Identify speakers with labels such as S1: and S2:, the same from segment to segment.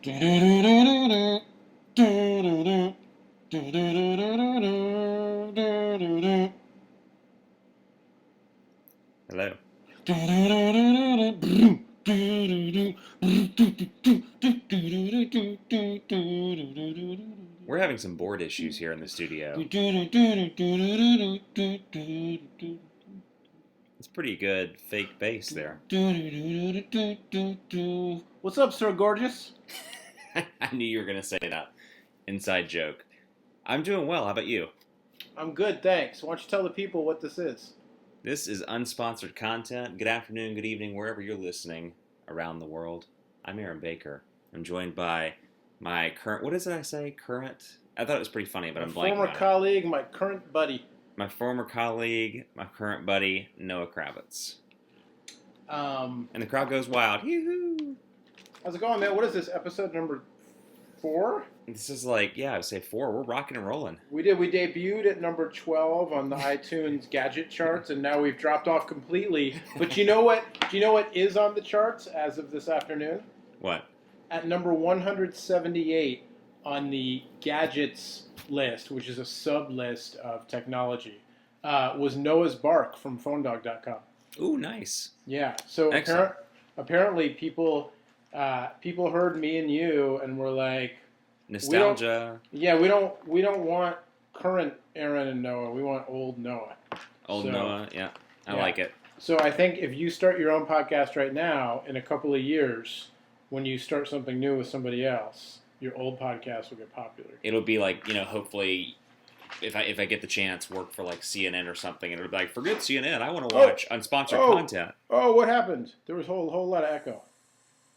S1: Hello. We're having some board issues here in the studio. It's pretty good fake bass there.
S2: What's up, Sir Gorgeous?
S1: I knew you were going to say that. Inside joke. I'm doing well. How about you?
S2: I'm good, thanks. Why don't you tell the people what this is?
S1: This is unsponsored content. Good afternoon, good evening, wherever you're listening around the world. I'm Aaron Baker. I'm joined by my current, what did I say? Current? I thought it was pretty funny, but I'm blanking
S2: Former
S1: on it.
S2: colleague, my current buddy.
S1: My former colleague, my current buddy, Noah Kravitz. And the crowd goes wild. Yoo-hoo!
S2: How's it going, man? What is this, episode number 4?
S1: This is like, yeah, I would say 4. We're rocking and rolling.
S2: We debuted at number 12 on the iTunes gadget charts, and now we've dropped off completely. But do you know what is on the charts as of this afternoon?
S1: What?
S2: At number 178 on the gadgets list, which is a sub-list of technology, was Noah's Bark from PhoneDog.com.
S1: Ooh, nice.
S2: Yeah, so apparently people heard me and you and were like,
S1: Nostalgia.
S2: we don't want current Aaron and Noah. We want old Noah.
S1: Noah, yeah. I like it.
S2: So I think if you start your own podcast right now, in a couple of years, when you start something new with somebody else, your old podcast will get popular.
S1: It'll be like, hopefully, if I get the chance, work for like CNN or something, and it'll be like, forget CNN, I want to watch unsponsored content.
S2: Oh, what happened? There was a whole lot of echo.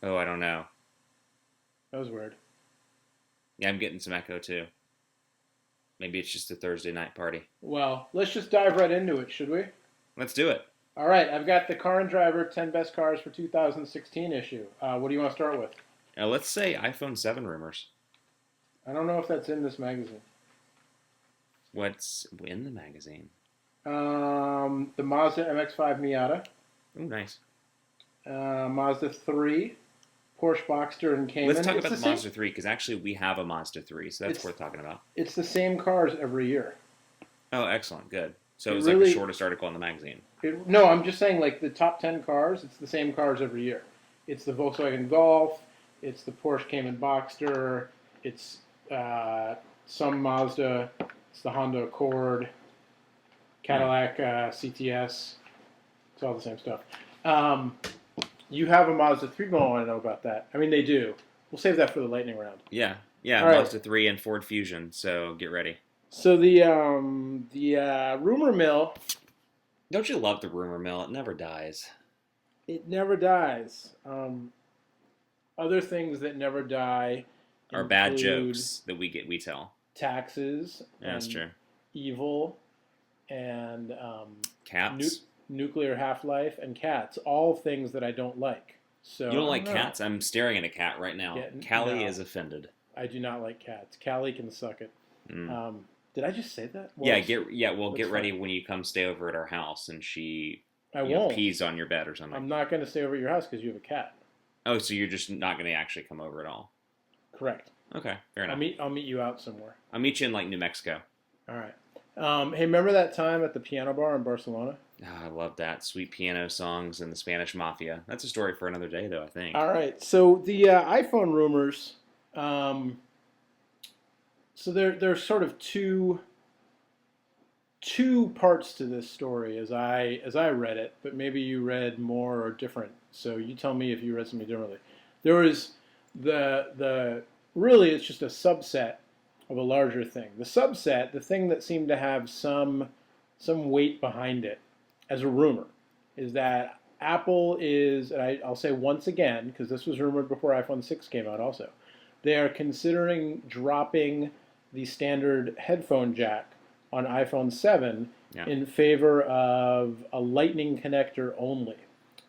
S1: Oh, I don't know.
S2: That was weird.
S1: Yeah, I'm getting some echo too. Maybe it's just a Thursday night party.
S2: Well, let's just dive right into it, should we?
S1: Let's do it.
S2: All right, I've got the Car and Driver 10 Best Cars for 2016 issue. What do you want to start with?
S1: Let's say iPhone 7 rumors.
S2: I don't know if that's in this magazine.
S1: What's in the magazine?
S2: The Mazda MX-5 Miata.
S1: Oh, nice.
S2: Mazda 3, Porsche Boxster, and Cayman.
S1: Let's talk about the Mazda 3, because actually we have a Mazda 3, so that's worth talking about.
S2: It's the same cars every year.
S1: Oh, excellent. Good. So it was like the shortest article in the magazine.
S2: No, I'm just saying, like, the top 10 cars, it's the same cars every year. It's the Volkswagen Golf, it's the Porsche Cayman Boxster, it's some Mazda, it's the Honda Accord, Cadillac CTS. It's all the same stuff. You have a Mazda 3 going. I want to know about that. I mean, they do. We'll save that for the lightning round.
S1: Yeah,
S2: all
S1: Mazda 3 and Ford Fusion, so get ready.
S2: So the rumor mill.
S1: Don't you love the rumor mill? It never dies.
S2: It never dies. Other things that never die
S1: are bad jokes that we tell.
S2: Taxes.
S1: Yeah, that's true.
S2: Evil, and
S1: cats.
S2: Nuclear half-life, and cats. All things that I don't like. So
S1: you don't like cats? I'm staring at a cat right now. Callie is offended.
S2: I do not like cats. Callie can suck it. Did I just say that?
S1: Well, get ready when you come stay over at our house and she pees on your bed or something.
S2: I'm not going to stay over at your house because you have a cat.
S1: Oh, so you're just not going to actually come over at all?
S2: Correct.
S1: Okay, fair enough.
S2: I'll meet you out somewhere.
S1: I'll meet you in like New Mexico.
S2: All right. Hey, remember that time at the piano bar in Barcelona?
S1: Oh, I love that. Sweet piano songs and the Spanish Mafia. That's a story for another day, though, I think.
S2: All right. So the iPhone rumors. So there's sort of two parts to this story as I read it, but maybe you read more or different. So you tell me if you read something differently. There was the really it's just a subset of a larger thing. The subset, the thing that seemed to have some weight behind it as a rumor, is that Apple is, and I'll say once again, because this was rumored before iPhone 6 came out also, they are considering dropping the standard headphone jack on iPhone 7 in favor of a lightning connector only.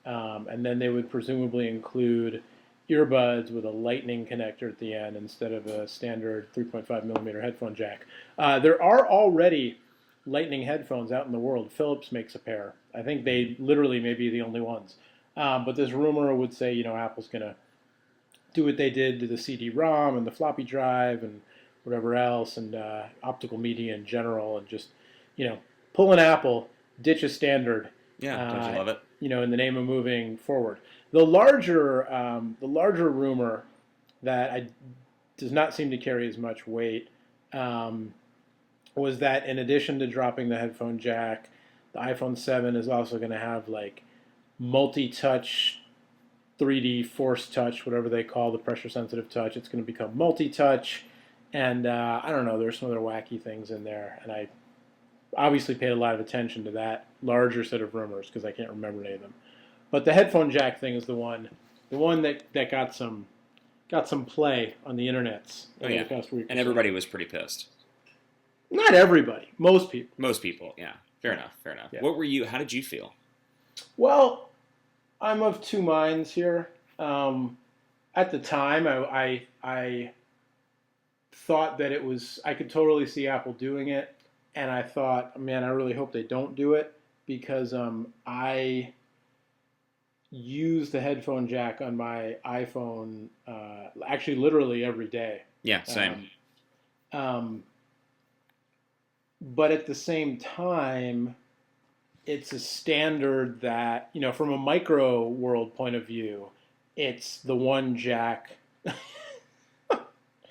S2: And then they would presumably include earbuds with a lightning connector at the end instead of a standard 3.5 millimeter headphone jack. There are already lightning headphones out in the world. Philips makes a pair. I think they literally may be the only ones. But this rumor would say, Apple's going to do what they did to the CD-ROM and the floppy drive and whatever else, and optical media in general, and just, you know, pull an Apple, ditch a standard,
S1: Yeah, don't you love it?
S2: in the name of moving forward. The larger rumor that does not seem to carry as much weight um, was that in addition to dropping the headphone jack, the iPhone 7 is also going to have like multi-touch 3D force touch, whatever they call the pressure sensitive touch. It's going to become multi-touch, and I don't know. There's some other wacky things in there, and I obviously paid a lot of attention to that larger set of rumors because I can't remember any of them. But the headphone jack thing is the one that got some play on the internets
S1: Oh
S2: over
S1: yeah,
S2: the past week.
S1: and everybody was pretty pissed.
S2: Not everybody, most people.
S1: Most people, yeah. Fair enough. Fair enough.
S2: Yeah.
S1: What were you? How did you feel?
S2: Well, I'm of two minds here. At the time, I thought that it was, I could totally see Apple doing it, and I thought, man, I really hope they don't do it because I use the headphone jack on my iPhone actually literally every day.
S1: Yeah, same.
S2: But at the same time, it's a standard that, from a micro world point of view, it's the one jack.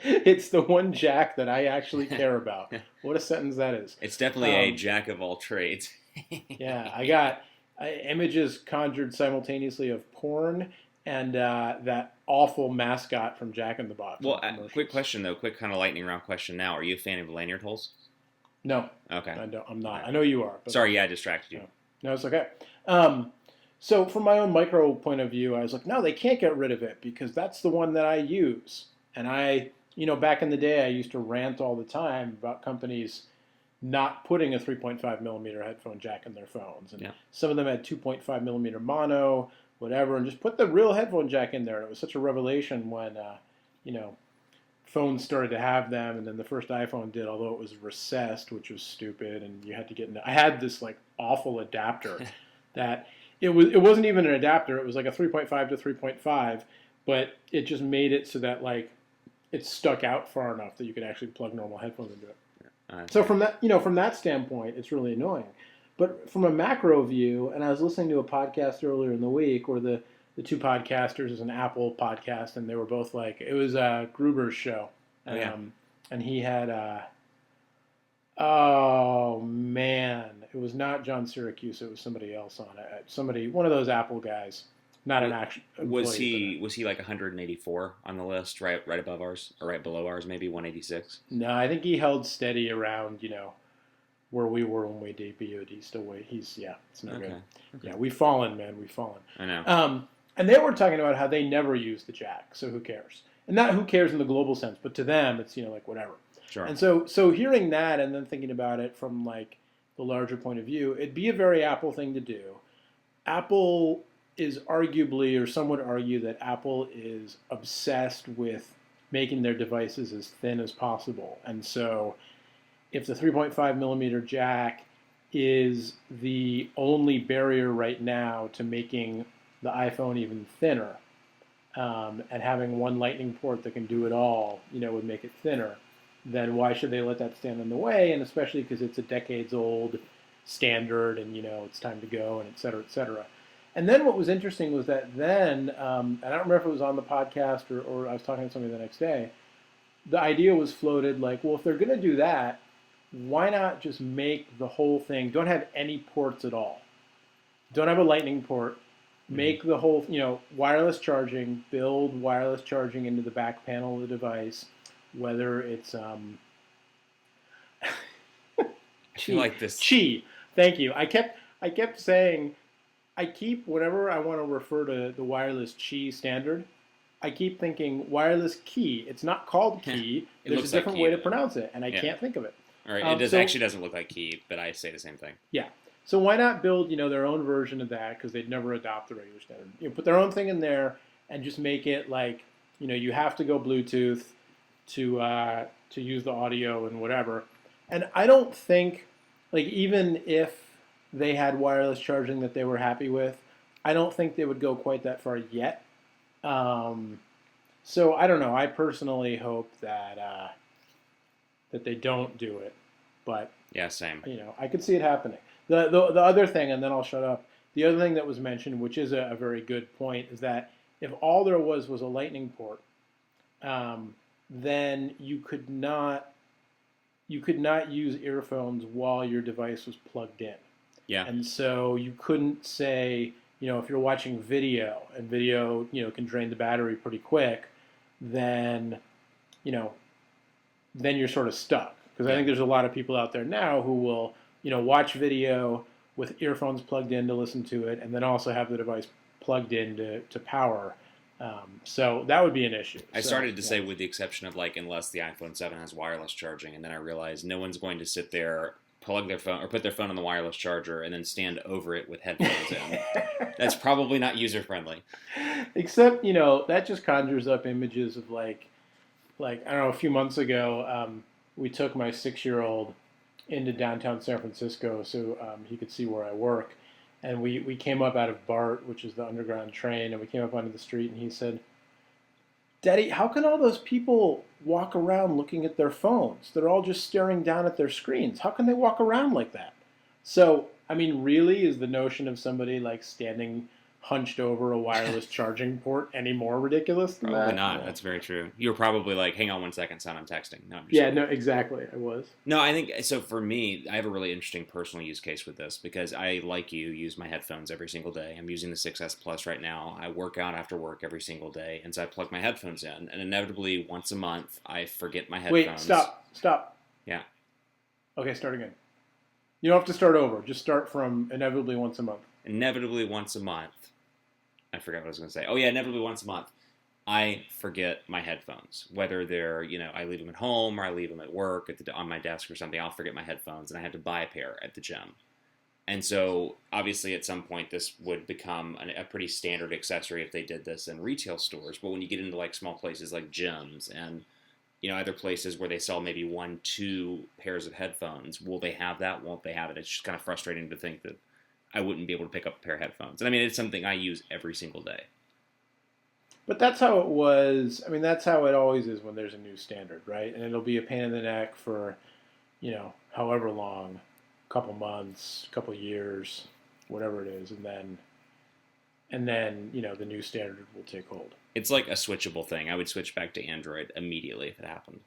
S2: It's the one jack that I actually care about. What a sentence that is.
S1: It's definitely a jack of all trades.
S2: Yeah, I got images conjured simultaneously of porn and that awful mascot from Jack in the Box.
S1: Well, quick question though, quick kind of lightning round question now. Are you a fan of lanyard holes?
S2: No.
S1: Okay.
S2: I'm not. I know you are. But
S1: Sorry, yeah, I distracted you.
S2: No, it's okay. So from my own micro point of view, I was like, no, they can't get rid of it because that's the one that I use. And back in the day, I used to rant all the time about companies not putting a 3.5 millimeter headphone jack in their phones. And some of them had 2.5 millimeter mono, whatever, and just put the real headphone jack in there. And it was such a revelation when, phones started to have them, and then the first iPhone did, although it was recessed, which was stupid, and you had to get I had this like awful adapter that it wasn't even an adapter. It was like a 3.5 to 3.5, but it just made it so that like it stuck out far enough that you could actually plug normal headphones into it. So from that standpoint, it's really annoying. But from a macro view, and I was listening to a podcast earlier in the week where the two podcasters is an Apple podcast, and they were both like, it was Gruber's show. And he had, oh man, it was not John Syracuse, it was somebody else on it. One of those Apple guys, not an actual employee.
S1: Was he like 184 on the list, right above ours, or right below ours, maybe 186?
S2: No, I think he held steady around, where we were when we debuted. He's still it's no good. Okay. Yeah, we've fallen, man, we've fallen.
S1: I know.
S2: And they were talking about how they never use the jack, so who cares? And not who cares in the global sense, but to them, it's, like whatever.
S1: Sure.
S2: And so hearing that and then thinking about it from like the larger point of view, it'd be a very Apple thing to do. Apple is arguably, or some would argue that Apple is obsessed with making their devices as thin as possible. And so if the 3.5 millimeter jack is the only barrier right now to making the iPhone even thinner, and having one lightning port that can do it all, would make it thinner, then why should they let that stand in the way? And especially because it's a decades-old standard and, it's time to go, and et cetera, et cetera. And then what was interesting was that then, and I don't remember if it was on the podcast or I was talking to somebody the next day, the idea was floated like, well, if they're going to do that, why not just make the whole thing, don't have any ports at all. Don't have a lightning port. Make the whole, wireless charging, build wireless charging into the back panel of the device, whether it's
S1: I feel like this.
S2: Qi. Thank you. I kept saying, whenever I want to refer to the wireless Qi standard, I keep thinking wireless key. It's not called key. There's a different way to pronounce it, and I can't think of it.
S1: All right. It actually doesn't look like key, but I say the same thing. Yeah.
S2: So why not build, their own version of that, because they'd never adopt the regular standard. Put their own thing in there and just make it like, you have to go Bluetooth to use the audio and whatever. And I don't think, like, even if they had wireless charging that they were happy with, I don't think they would go quite that far yet. So So I don't know. I personally hope that that they don't do it, but
S1: Yeah, same.
S2: I could see it happening. The other thing, and then I'll shut up. The other thing that was mentioned, which is a very good point, is that if all there was a lightning port, then you could not use earphones while your device was plugged in.
S1: Yeah.
S2: And so you couldn't say, if you're watching video and video, can drain the battery pretty quick, then, you know, then you're sort of stuck. Because I
S1: Yeah.
S2: think there's a lot of people out there now who will, watch video with earphones plugged in to listen to it, and then also have the device plugged in to power. So that would be an issue.
S1: I
S2: So,
S1: started to
S2: yeah.
S1: say with the exception of like unless the iPhone 7 has wireless charging, and then I realized no one's going to sit there, plug their phone or put their phone on the wireless charger and then stand over it with headphones in. That's probably not user friendly.
S2: Except, that just conjures up images of like I don't know, a few months ago, we took my 6-year-old into downtown San Francisco so he could see where I work. And we came up out of BART, which is the underground train, and we came up onto the street, and he said, Daddy, how can all those people walk around looking at their phones? They're all just staring down at their screens. How can they walk around like that? So, I mean, really, is the notion of somebody like standing hunched over a wireless charging port any more ridiculous than
S1: Probably
S2: that?
S1: not.
S2: No.
S1: That's very true. You were probably like, hang on one second, son, I'm texting. No, I'm just
S2: Yeah,
S1: kidding.
S2: no, exactly. I was.
S1: No, I think so. For me, I have a really interesting personal use case with this because I, like you, use my headphones every single day. I'm using the 6S Plus right now. I work out after work every single day, and so I plug my headphones in. And inevitably, once a month, I forget my headphones.
S2: Wait, stop.
S1: Yeah.
S2: Okay, start again. You don't have to start over. Just start from inevitably once a month.
S1: Inevitably, once a month. I forgot what I was going to say. Oh yeah, inevitably once a month, I forget my headphones. Whether they're, I leave them at home or I leave them at work on my desk or something, I'll forget my headphones, and I have to buy a pair at the gym. And so, obviously, at some point, this would become a pretty standard accessory if they did this in retail stores. But when you get into like small places like gyms and other places where they sell maybe 1, 2 pairs of headphones, will they have that? Won't they have it? It's just kind of frustrating to think that I wouldn't be able to pick up a pair of headphones. And I mean, it's something I use every single day.
S2: But that's how it was. I mean, that's how it always is when there's a new standard, right? And it'll be a pain in the neck for, however long, couple months, couple years, whatever it is, and then the new standard will take hold.
S1: It's like a switchable thing. I would switch back to Android immediately if it happened.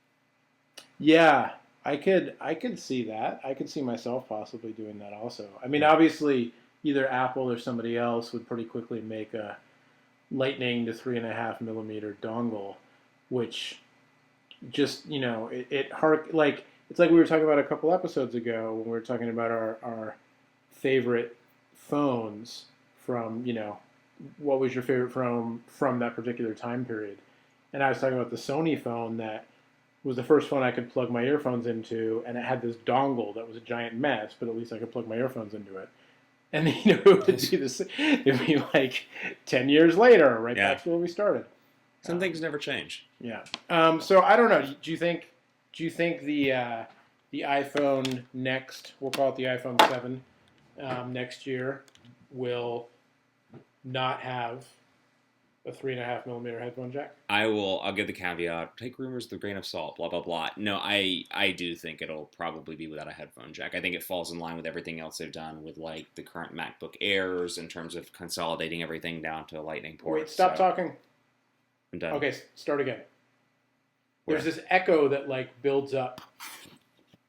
S2: Yeah, I could see that. I could see myself possibly doing that also. I mean, obviously, either Apple or somebody else would pretty quickly make a Lightning to 3.5 millimeter dongle, which just like it's like we were talking about a couple episodes ago when we were talking about our favorite phones from what was your favorite from that particular time period, and I was talking about the Sony phone that was the first phone I could plug my earphones into, and it had this dongle that was a giant mess, but at least I could plug my earphones into it. And it would be this. It'd be like 10 years later, right back to where we started.
S1: Some things never change.
S2: Yeah. So I don't know. Do you think the iPhone next, we'll call it the iPhone 7, next year, will not have a 3.5 millimeter headphone jack?
S1: I'll give the caveat, take rumors with a grain of salt, blah, blah, blah. No, I do think it'll probably be without a headphone jack. I think it falls in line with everything else they've done with like the current MacBook Airs in terms of consolidating everything down to a Lightning port.
S2: Wait, stop talking.
S1: I'm done.
S2: Okay, start again.
S1: Where?
S2: There's this echo that like builds up.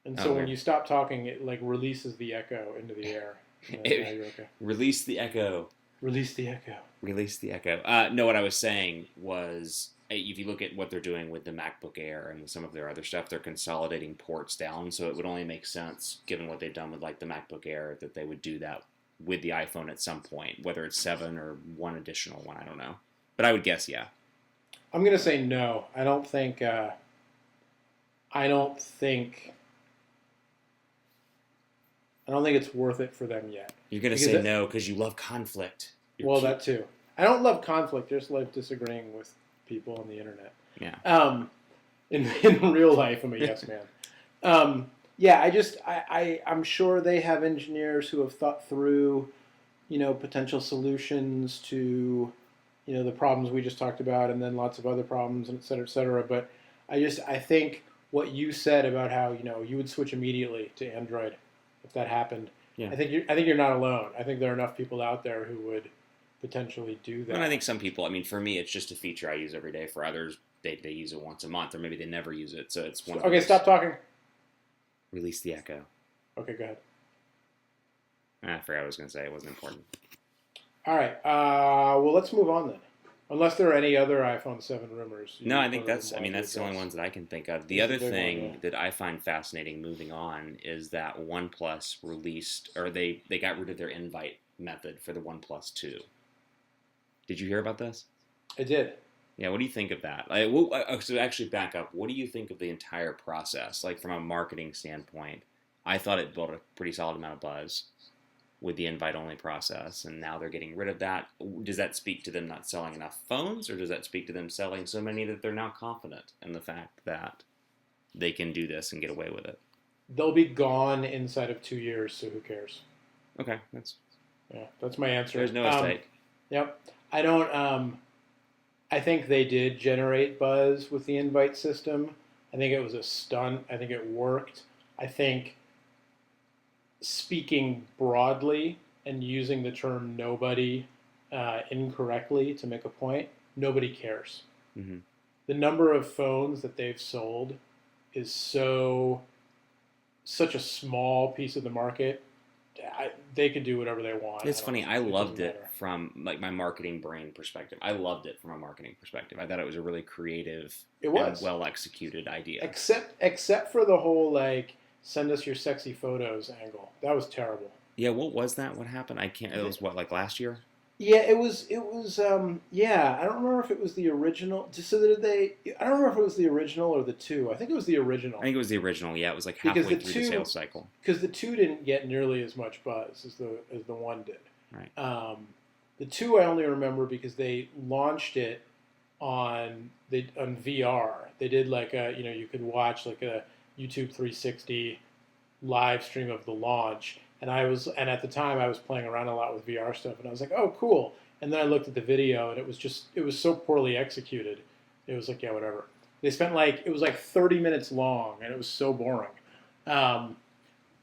S2: And so when
S1: weird.
S2: you stop talking, it like releases the echo into the air. Now you're okay.
S1: Release the echo.
S2: Release the echo.
S1: Release the echo. No, what I was saying was, if you look at what they're doing with the MacBook Air and with some of their other stuff, they're consolidating ports down. So it would only make sense, given what they've done with like the MacBook Air, that they would do that with the iPhone at some point, whether it's 7 or one additional one. I don't know, but I would guess yeah.
S2: I'm gonna say no. I don't think. I don't think it's worth it for them yet.
S1: You're gonna say no because you love conflict.
S2: Well, that too. I don't love conflict. I just love disagreeing with people on the internet.
S1: Yeah.
S2: In real life, I'm a yes man. Yeah, I'm sure they have engineers who have thought through, potential solutions to, the problems we just talked about, and then lots of other problems, and et cetera, et cetera. But I think what you said about how you would switch immediately to Android if that happened.
S1: Yeah.
S2: I think you're not alone. I think there are enough people out there who would potentially do
S1: And I
S2: that.
S1: think some people, I mean, for me, it's just a feature I use every day. For others, they use it once a month, or maybe they never use it. So it's one of
S2: Okay,
S1: those.
S2: stop talking.
S1: Release the echo.
S2: Okay, go ahead.
S1: I forgot what I was going to say. It wasn't important.
S2: All right. Well, let's move on then. Unless there are any other iPhone 7 rumors.
S1: No, I think that's the only ones that I can think of. The
S2: That's a
S1: other
S2: big one,
S1: thing
S2: yeah.
S1: that I find fascinating moving on is that OnePlus released, or they got rid of their invite method for the OnePlus 2. Did you hear about this?
S2: I did.
S1: Yeah, what do you think of that? So actually back up. What do you think of the entire process? Like from a marketing standpoint, I thought it built a pretty solid amount of buzz with the invite-only process, and now they're getting rid of that. Does that speak to them not selling enough phones, or does that speak to them selling so many that they're now confident in the fact that they can do this and get away with it?
S2: They'll be gone inside of 2 years, so who cares?
S1: Okay,
S2: That's my answer.
S1: there's no mistake.
S2: Yep. I don't. I think they did generate buzz with the invite system. I think it was a stunt. I think it worked. I think speaking broadly and using the term nobody incorrectly to make a point, nobody cares.
S1: Hmm.
S2: The number of phones that they've sold is such a small piece of the market. They could do whatever they want.
S1: It's funny. I
S2: It doesn't
S1: loved it
S2: matter.
S1: from like my marketing brain perspective. I loved it from a marketing perspective. I thought it was a really creative
S2: It was.
S1: and well executed idea.
S2: Except for the whole like send us your sexy photos angle. That was terrible.
S1: Yeah, what was that? What happened? I can't. It was what, like last year?
S2: Yeah, it was. Yeah, I don't remember if it was the original. So did they? I don't remember if it was the original or the two. I think it was the original
S1: I think it was the original. Yeah, it was like
S2: Because
S1: halfway
S2: the
S1: through the
S2: two-
S1: sales cycle.
S2: because the two didn't get nearly as much buzz as the one did.
S1: Right.
S2: The two I only remember because they launched it on VR. They did like you could watch like a YouTube 360 live stream of the launch. And at the time I was playing around a lot with VR stuff, and I was like, oh, cool. And then I looked at the video, and it was so poorly executed. It was like, yeah, whatever. It was like 30 minutes long, and it was so boring. Um,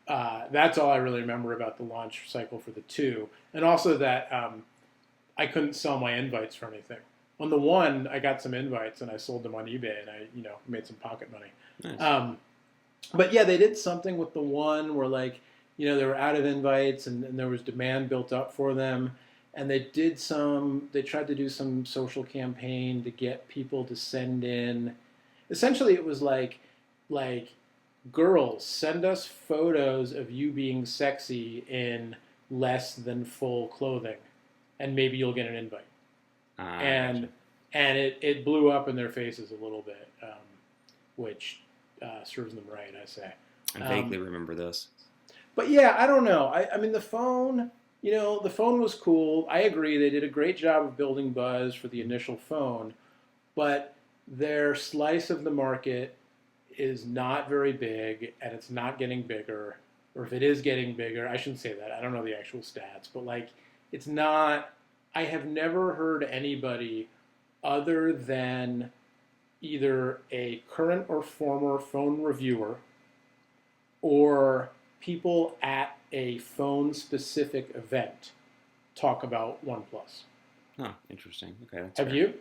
S2: that's all I really remember about the launch cycle for the two, and also that I couldn't sell my invites for anything. On the one, I got some invites, and I sold them on eBay, and I made some pocket money.
S1: Nice.
S2: But yeah, they did something with the one where they were out of invites and there was demand built up for them. And they tried to do some social campaign to get people to send in. Essentially, it was like, girls, send us photos of you being sexy in less than full clothing, and maybe you'll get an invite. And it blew up in their faces a little bit, which serves them right, I say.
S1: I vaguely remember this.
S2: But yeah, I don't know. I mean, the phone was cool. I agree. They did a great job of building buzz for the initial phone, but their slice of the market is not very big, and it's not getting bigger. Or if it is getting bigger, I shouldn't say that. I don't know the actual stats, but it's not. I have never heard anybody other than either a current or former phone reviewer or people at a phone-specific event talk about OnePlus.
S1: Huh, interesting. Okay, that's
S2: Have
S1: fair.
S2: you?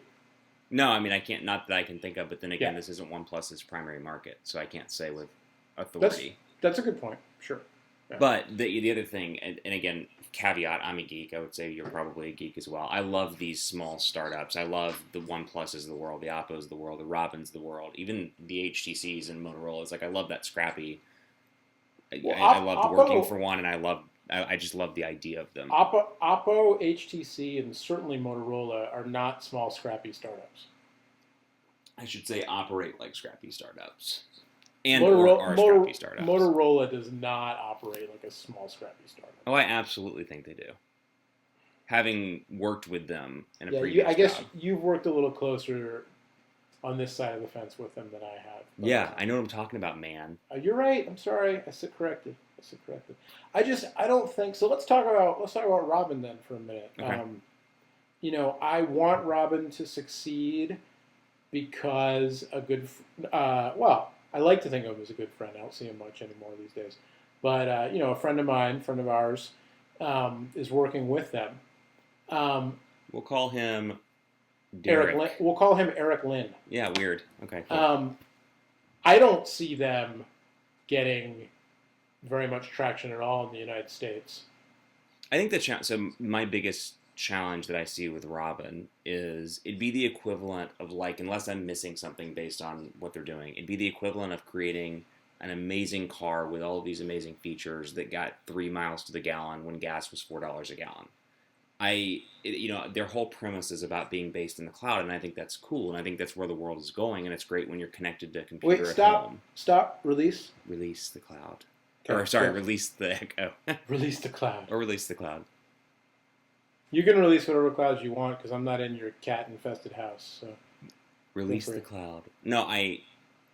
S1: No, I mean I can't. Not that I can think of. But then again,
S2: Yeah.
S1: this isn't OnePlus's primary market, so I can't say with authority.
S2: That's a good point. Sure. Yeah.
S1: But the other thing, and again, caveat: I'm a geek. I would say you're probably a geek as well. I love these small startups. I love the OnePluses of the world, the Oppos of the world, the Robins of the world, even the HTCs and Motorola's. Like I love that scrappy.
S2: Well,
S1: I loved
S2: Oppo-
S1: working for one, and I just love the idea of them.
S2: Oppo, HTC, and certainly Motorola are not small, scrappy startups.
S1: I should say operate like scrappy startups, and
S2: Motorola,
S1: or are scrappy startups.
S2: Motorola does not operate like a small, scrappy startup.
S1: Oh, I absolutely think they do. Having worked with them in a
S2: Yeah,
S1: previous
S2: I guess
S1: job.
S2: you've worked a little closer on this side of the fence with them than I have. But,
S1: Yeah, I know what I'm talking about, man.
S2: You're right. I'm sorry. I said corrected. I don't think so. Let's talk about Robin then for a minute.
S1: Okay.
S2: I want Robin to succeed because well, I like to think of him as a good friend. I don't see him much anymore these days. But, a friend of mine, friend of ours, is working with them. Um,
S1: We'll call him
S2: Eric,
S1: Derek.
S2: we'll call him Eric Lynn.
S1: Yeah, weird. Okay, cool.
S2: I don't see them getting very much traction at all in the United States.
S1: I think so my biggest challenge that I see with Robin is it'd be the equivalent of like, unless I'm missing something based on what they're doing, it'd be the equivalent of creating an amazing car with all of these amazing features that got 3 miles to the gallon when gas was $4 a gallon. Their whole premise is about being based in the cloud, and I think that's cool, and I think that's where the world is going, and it's great when you're connected to a computer
S2: Wait,
S1: at
S2: stop,
S1: home.
S2: stop, release.
S1: Release the cloud.
S2: Okay,
S1: Or, sorry,
S2: cool.
S1: release the Echo.
S2: Release the cloud.
S1: Or release the cloud.
S2: You can release whatever clouds you want because I'm not in your cat-infested house. So
S1: Release the cloud. No,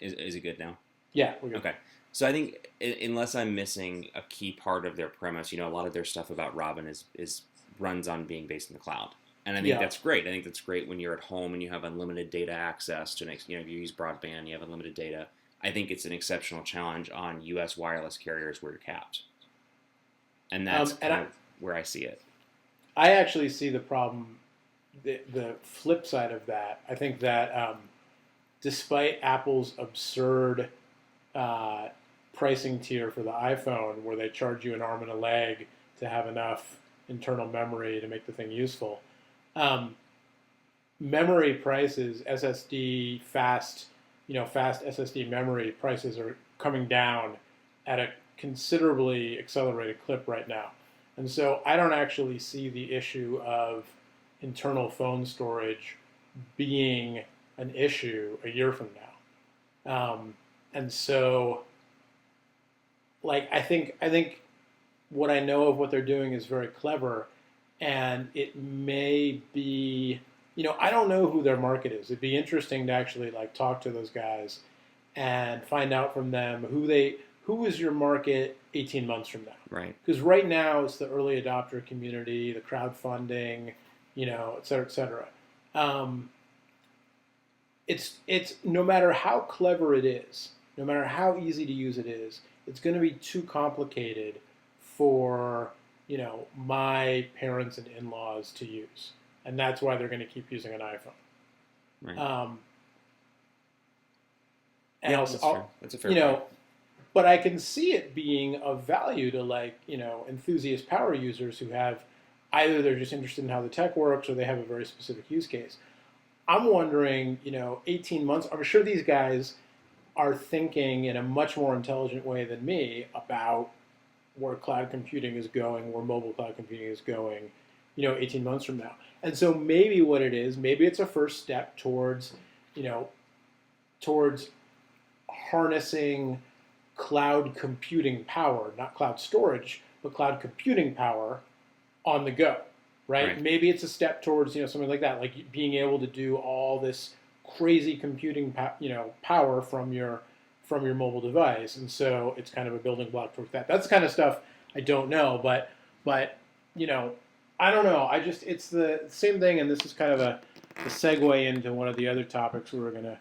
S1: is it good now?
S2: yeah, we're good.
S1: Okay. So I think unless I'm missing a key part of their premise, a lot of their stuff about Robin is runs on being based in the cloud. And I think
S2: Yeah.
S1: that's great. I think that's great when you're at home and you have unlimited data access to if you use broadband, you have unlimited data. I think it's an exceptional challenge on U.S. wireless carriers where you're capped. And that's where I see it.
S2: I actually see the problem, the flip side of that. I think that despite Apple's absurd pricing tier for the iPhone, where they charge you an arm and a leg to have enough internal memory to make the thing useful, memory prices, SSD, fast SSD memory prices are coming down at a considerably accelerated clip right now. And so I don't actually see the issue of internal phone storage being an issue a year from now. And so, I think what I know of what they're doing is very clever, and it may be, I don't know who their market is. It'd be interesting to actually talk to those guys and find out from them who is your market 18 months from now.
S1: Right.
S2: Because right now it's the early adopter community, the crowdfunding, et cetera, et cetera. It's no matter how clever it is, no matter how easy to use it is, it's going to be too complicated for my parents and in-laws to use, and that's why they're going to keep using an iPhone.
S1: Right.
S2: And
S1: yeah, that's true. That's a fair point.
S2: But I can see it being of value to enthusiast power users who have either they're just interested in how the tech works or they have a very specific use case. I'm wondering, 18 months, I'm sure these guys are thinking in a much more intelligent way than me about where cloud computing is going, where mobile cloud computing is going, 18 months from now. And so maybe what it is, maybe it's a first step towards harnessing cloud computing power, not cloud storage, but cloud computing power on the go, right? Maybe it's a step towards, something like that, like being able to do all this crazy computing, power from your mobile device. And so it's kind of a building block towards that. That's the kind of stuff I don't know, but I don't know. It's the same thing, and this is kind of a segue into one of the other topics we're gonna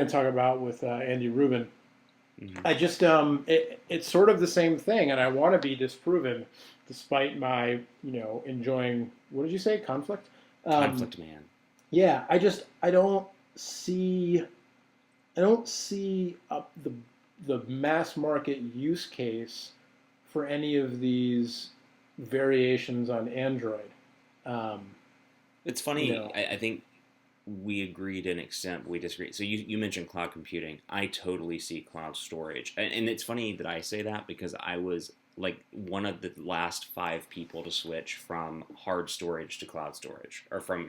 S2: talk about with Andy Rubin.
S1: Mm-hmm.
S2: I just it's sort of the same thing, and I want to be disproven, despite my enjoying, what did you say, conflict?
S1: Conflict man.
S2: Yeah, I don't see the mass market use case for any of these variations on Android.
S1: It's funny. I think we agree to an extent, but we disagree. So you mentioned cloud computing. I totally see cloud storage. And it's funny that I say that because I was like one of the last 5 people to switch from hard storage to cloud storage, or from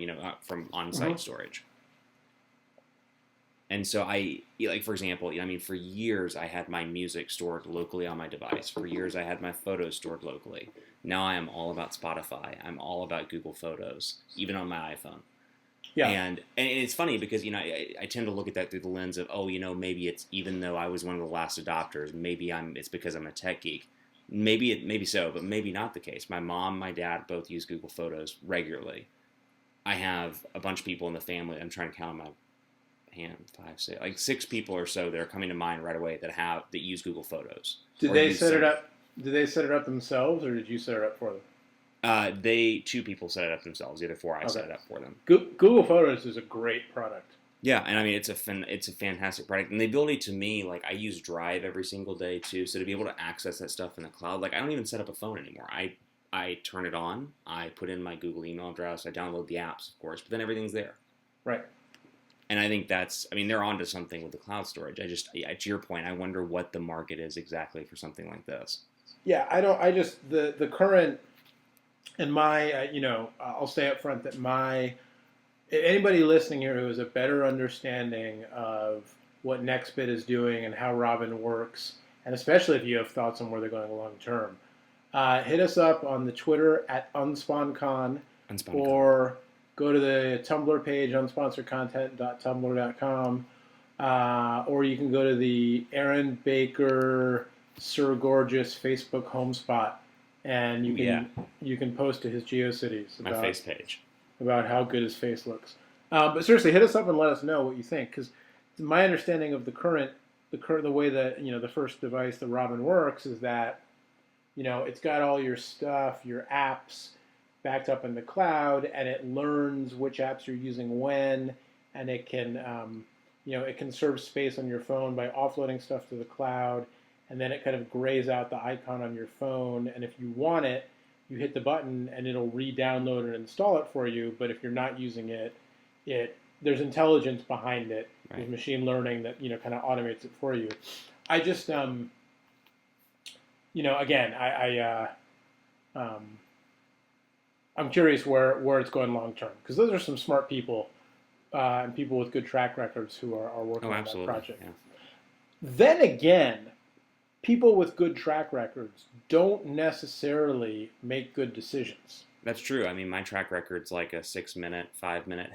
S1: on-site storage. And so for example, for years I had my music stored locally on my device. For years I had my photos stored locally. Now I am all about Spotify. I'm all about Google Photos, even on my iPhone. Yeah. And it's funny because, I tend to look at that through the lens of, maybe it's, even though I was one of the last adopters, maybe it's because I'm a tech geek. Maybe so, but maybe not the case. My mom, my dad both use Google Photos regularly. I have a bunch of people in the family. I'm trying to count on my hand, 5, 6, like 6 people or so that are coming to mind right away that use Google Photos.
S2: Did
S1: Or
S2: they
S1: use
S2: set it
S1: some-
S2: up? Did they set it up themselves, or did you set it up for them?
S1: 2 people set it up themselves. The other 4 I set
S2: Okay.
S1: it up for them.
S2: Google Photos is a great product.
S1: Yeah, and I mean it's a fantastic product, and the ability to me, like I use Drive every single day too, so to be able to access that stuff in the cloud, like I don't even set up a phone anymore. I turn it on, I put in my Google email address, I download the apps, of course, but then everything's there.
S2: Right.
S1: And I think they're onto something with the cloud storage. To your point, I wonder what the market is exactly for something like this.
S2: Yeah, the current, and I'll say up front that anybody listening here who has a better understanding of what Nextbit is doing and how Robin works, and especially if you have thoughts on where they're going long term, hit us up on the Twitter at UnspawnCon, or go to the Tumblr page, unsponsoredcontent.tumblr.com, or you can go to the Aaron Baker Sir Gorgeous Facebook home spot, and you can post to his GeoCities
S1: My face page
S2: about how good his face looks. But seriously, hit us up and let us know what you think, because my understanding of the way that the first device, the Robin, works is that it's got all your stuff, your apps backed up in the cloud, and it learns which apps you're using when, and it can it conserves space on your phone by offloading stuff to the cloud, and then it kind of grays out the icon on your phone, and if you want it, you hit the button and it'll re-download and install it for you. But if you're not using it, there's intelligence behind it.
S1: Right.
S2: There's machine learning that kind of automates it for you. I just again, I'm curious where it's going long term, because those are some smart people and people with good track records who are working on that project.
S1: Yeah.
S2: Then again, people with good track records don't necessarily make good decisions.
S1: That's true. I mean, my track record's like a 6-minute, 5-minute.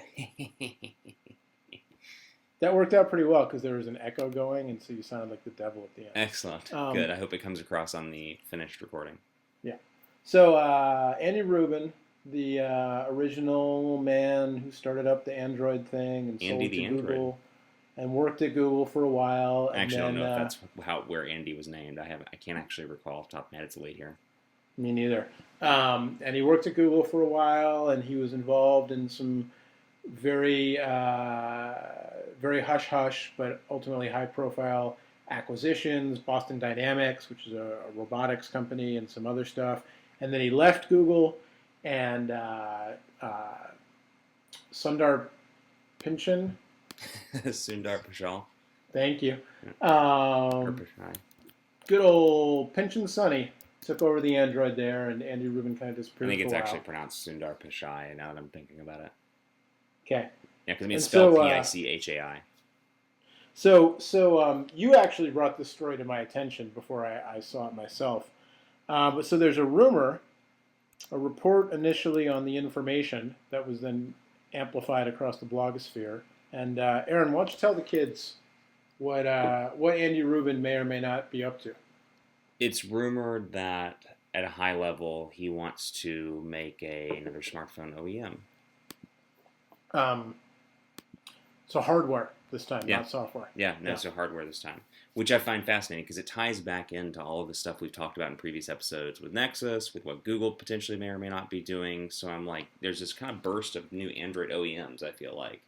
S2: That worked out pretty well because there was an echo going, and so you sounded like the devil at the end.
S1: Excellent. Good. I hope it comes across on the finished recording.
S2: Yeah. So Andy Rubin, the original man who started up the Android thing and sold to Google, and worked at Google for a while.
S1: Actually, I don't know if that's where Andy was named. I can't actually recall off the top of my head. It's late here.
S2: Me neither. And he worked at Google for a while, and he was involved in some very hush-hush, but ultimately high-profile acquisitions, Boston Dynamics, which is a robotics company, and some other stuff. And then he left Google, and Sundar Pichai.
S1: Sundar Pichai.
S2: Thank you.
S1: Pichai.
S2: Good old Pinchin Sonny took over the Android there, and Andy Rubin kind of disappeared.
S1: I think it's
S2: for a while.
S1: actually pronounced Sundar Pichai now that I'm thinking about it.
S2: Okay.
S1: Yeah, because it's spelled Pichai.
S2: So you actually brought this story to my attention before I saw it myself. But so there's a rumor, a report initially on The Information that was then amplified across the blogosphere. And Aaron, why don't you tell the kids what Andy Rubin may or may not be up to?
S1: It's rumored that at a high level he wants to make another smartphone OEM.
S2: So hardware this time, not software.
S1: Yeah, so hardware this time, which I find fascinating because it ties back into all of the stuff we've talked about in previous episodes with Nexus, with what Google potentially may or may not be doing. So I'm like, there's this kind of burst of new Android OEMs, I feel like.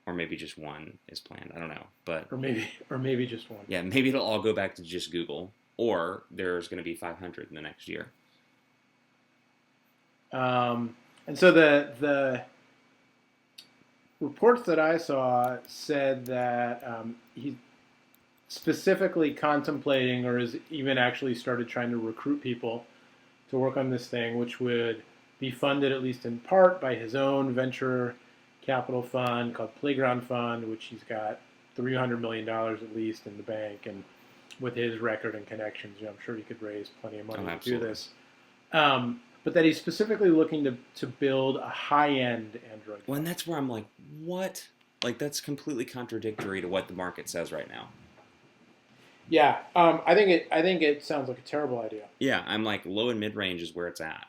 S1: Or maybe just one is planned. I don't know, but
S2: or maybe just one.
S1: Yeah, maybe it'll all go back to just Google, or there's going to be 500 in the next year.
S2: And so the reports that I saw said that he's specifically contemplating, or has even actually started trying to recruit people to work on this thing, which would be funded at least in part by his own venture capital fund called Playground Fund, which he's got $300 million at least in the bank, and with his record and connections, I'm sure he could raise plenty of money to do this. But that he's specifically looking to build a high-end Android phone.
S1: Well, and that's where I'm like, what? Like, that's completely contradictory to what the market says right now.
S2: Yeah, I think it sounds like a terrible idea.
S1: Yeah, I'm like, low and mid-range is where it's at.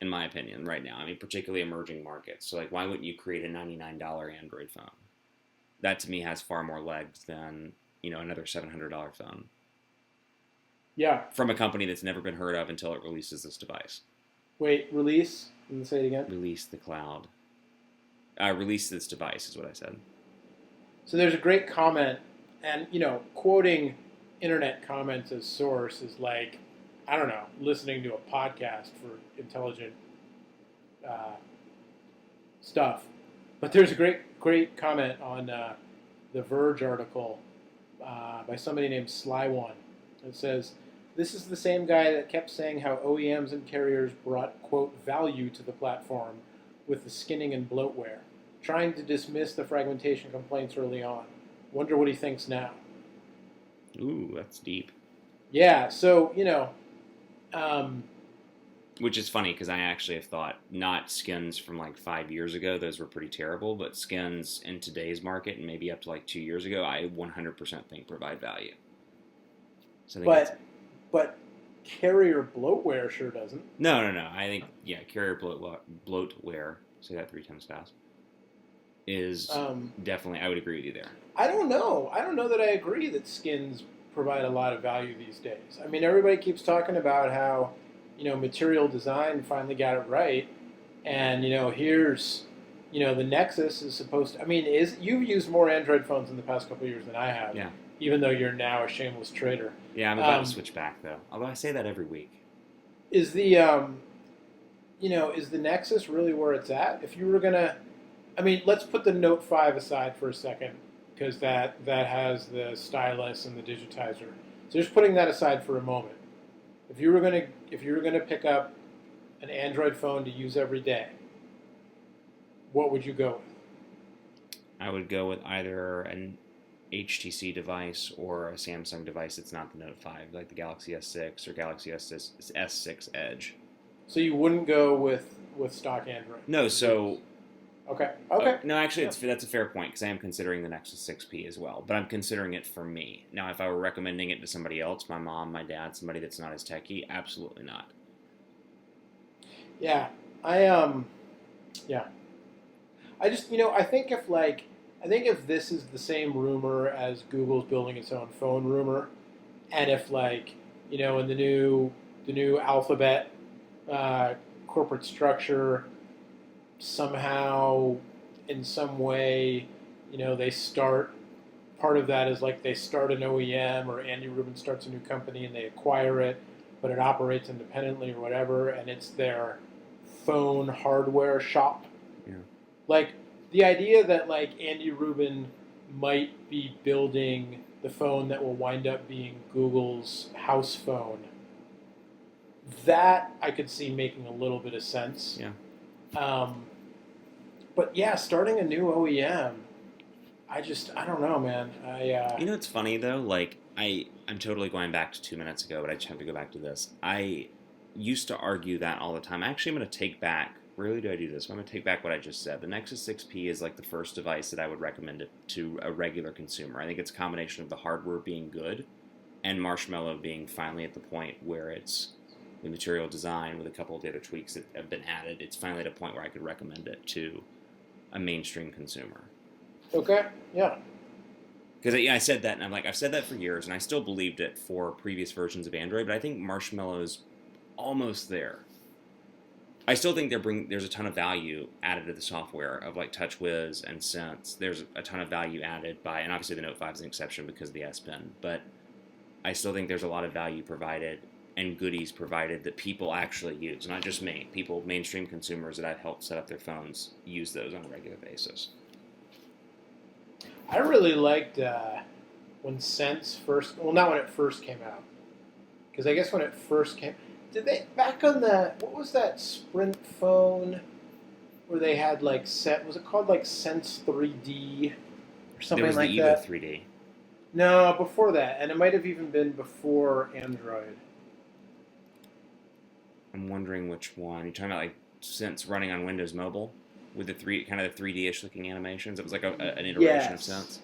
S1: in my opinion, right now. I mean, particularly emerging markets. So, like, why wouldn't you create a $99 Android phone? That to me has far more legs than another $700 phone
S2: Yeah.
S1: from a company that's never been heard of until it releases this device.
S2: Wait, release? And say it again.
S1: Release the cloud. Release this device is what I said.
S2: So there's a great comment, and quoting internet comments as source is like, I don't know, listening to a podcast for intelligent stuff. But there's a great comment on the Verge article by somebody named Sly One. It says, "This is the same guy that kept saying how OEMs and carriers brought, quote, value to the platform with the skinning and bloatware, trying to dismiss the fragmentation complaints early on. Wonder what he thinks now."
S1: Ooh, that's deep.
S2: Yeah, so,
S1: Which is funny because I actually have thought not skins from like 5 years ago, those were pretty terrible, but skins in today's market and maybe up to like 2 years ago, I 100% think provide value. So I think
S2: but carrier bloatware sure doesn't.
S1: No. I think, carrier bloatware, say that 3 times fast, is definitely, I would agree with you there.
S2: I don't know. I don't know that I agree that skins provide a lot of value these days. I mean, everybody keeps talking about how, material design finally got it right. And, here's, the Nexus is supposed to, I mean, you've used more Android phones in the past couple of years than I have.
S1: Yeah.
S2: Even though you're now a shameless trader.
S1: Yeah, I'm about to switch back, though. Although I say that every week.
S2: Is the, is the Nexus really where it's at? If you were going to, I mean, let's put the Note 5 aside for a second, because that has the stylus and the digitizer. So just putting that aside for a moment. If you were gonna pick up an Android phone to use every day, what would you go with?
S1: I would go with either an HTC device or a Samsung device that's not the Note 5, like the Galaxy S6 or Galaxy S6 Edge.
S2: So you wouldn't go with stock Android?
S1: No, so...
S2: Okay.
S1: No, actually, that's a fair point, because I am considering the Nexus 6P as well, but I'm considering it for me. Now, if I were recommending it to somebody else, my mom, my dad, somebody that's not as techie, absolutely not.
S2: Yeah, I just, I think if this is the same rumor as Google's building its own phone rumor, and if in the new Alphabet corporate structure, somehow, in some way, they start, part of that is like they start an OEM, or Andy Rubin starts a new company and they acquire it, but it operates independently or whatever, and it's their phone hardware shop.
S1: Yeah.
S2: Like, the idea that, Andy Rubin might be building the phone that will wind up being Google's house phone, that I could see making a little bit of sense.
S1: Yeah.
S2: But yeah, starting a new OEM, I don't know, man.
S1: It's funny though. Like I'm totally going back to 2 minutes ago, but I just have to go back to this. I used to argue that all the time. Actually, I'm going to take back. Rarely do I do this, but I'm going to take back what I just said. The Nexus 6P is like the first device that I would recommend it to a regular consumer. I think it's a combination of the hardware being good and Marshmallow being finally at the point where it's the material design with a couple of the other tweaks that have been added. It's finally at a point where I could recommend it to a mainstream consumer.
S2: Okay, yeah.
S1: Because I said that, and I'm like, I've said that for years, and I still believed it for previous versions of Android, but I think Marshmallow's almost there. I still think there's a ton of value added to the software of like TouchWiz and Sense. There's a ton of value added by, and obviously the Note 5 is an exception because of the S Pen, but I still think there's a lot of value provided and goodies provided that people actually use, not just me. People, mainstream consumers that I've helped set up their phones, use those on a regular basis.
S2: I really liked when Sense first, well, not when it first came out, because I guess when it first came, did they, back on what was that Sprint phone where they had was it called like Sense 3D or something like that?
S1: There was the Evo 3D.
S2: No, before that, and it might have even been before Android.
S1: I'm wondering which one. You're talking about like Sense running on Windows Mobile with the 3D-ish looking animations. It was like an iteration of Sense.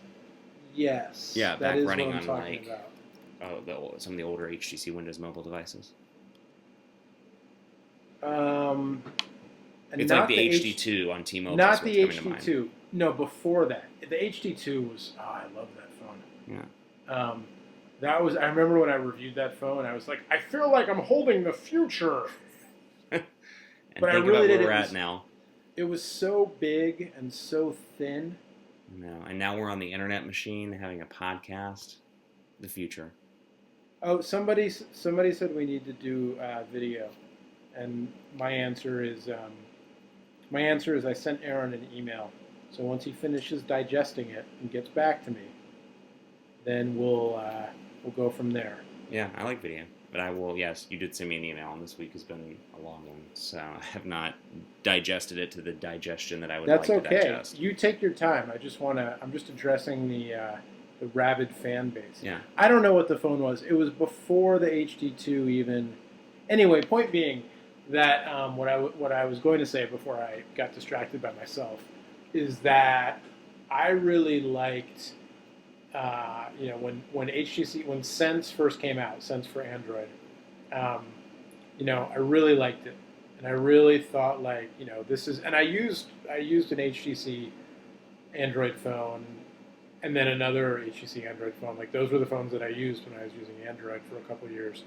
S2: Yes.
S1: Yeah, back running on
S2: about.
S1: Some of the older HTC Windows Mobile devices.
S2: And
S1: It's like
S2: not
S1: the
S2: the
S1: HD2 on T-Mobile. Is
S2: not
S1: what's
S2: the
S1: coming to mind.
S2: HD2. No, before that, the HD2 was. Oh, I love that phone.
S1: Yeah.
S2: That was. I remember when I reviewed that phone. I was like, I feel like I'm holding the future.
S1: And
S2: But I
S1: think
S2: really
S1: about where
S2: did.
S1: we're at now.
S2: It was so big and so thin.
S1: No, and now we're on the internet machine having a podcast. The future.
S2: Oh, somebody said we need to do video, and my answer is I sent Aaron an email. So once he finishes digesting it and gets back to me, then we'll go from there.
S1: Yeah, I like video. But I will, yes, you did send me an email, and this week has been a long one, so I have not digested it to the digestion that I would
S2: That's
S1: like to
S2: okay.
S1: digest.
S2: You take your time. I'm just addressing the rabid fan base.
S1: Yeah.
S2: I don't know what the phone was. It was before the HD2 even. Anyway, point being that what I was going to say before I got distracted by myself is that I really liked. When Sense first came out, Sense for Android, I really liked it, and I really thought this is, and I used an HTC Android phone, and then another HTC Android phone. Like those were the phones that I used when I was using Android for a couple of years,